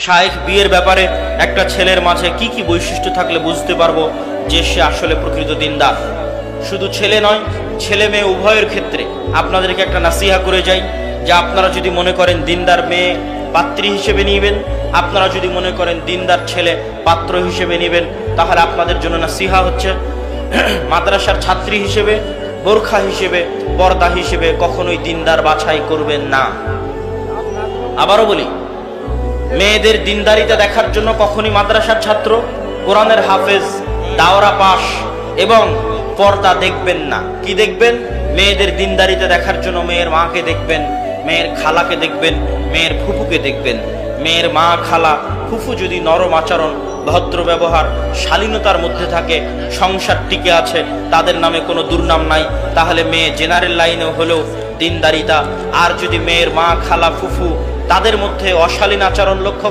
শায়েখ বিয়ের ব্যাপারে একটা ছেলের মাঝে কি কি বৈশিষ্ট্য থাকলে বুঝতে পারবো যে সে আসলে প্রকৃত দিনদার। শুধু ছেলে নয়, ছেলে মেয়ে উভয়ের ক্ষেত্রে আপনাদেরকে একটা নাসিহা করে যাই যে আপনারা যদি মনে করেন দিনদার মেয়ে পাত্রী হিসেবে নিবেন, আপনারা যদি মনে করেন দিনদার ছেলে পাত্র হিসেবে নেবেন, তাহলে আপনাদের জন্য নাসিহা হচ্ছে মাদ্রাসার ছাত্রী হিসেবে, বোরখা হিসেবে, পর্দা হিসেবে কখনোই দিনদার বাছাই করবেন না। আবারও বলি, মেয়েদের দিনদারিতা দেখার জন্য কখনই মাদ্রাসার ছাত্র, কোরআনের হাফেজ, দাওরা পাশ এবং পর্দা দেখবেন না। কি দেখবেন? মেয়েদের দিনদারিতা দেখার জন্য মেয়ের মাকে দেখবেন, মেয়ের খালাকে দেখবেন, মেয়ের ফুফুকে দেখবেন। মেয়ের মা, খালা, ফুফু যদি নরম আচরণ, ভদ্র ব্যবহার, শালীনতার মধ্যে থাকে, সংসার টিকে আছে, তাদের নামে কোনো দুর্নাম নাই, তাহলে মেয়ে জেনারেল লাইনে হলেও দিনদারিতা। আর যদি মেয়ের মা, খালা, ফুফু তাদের মধ্যে অশালীন আচরণ লক্ষ্য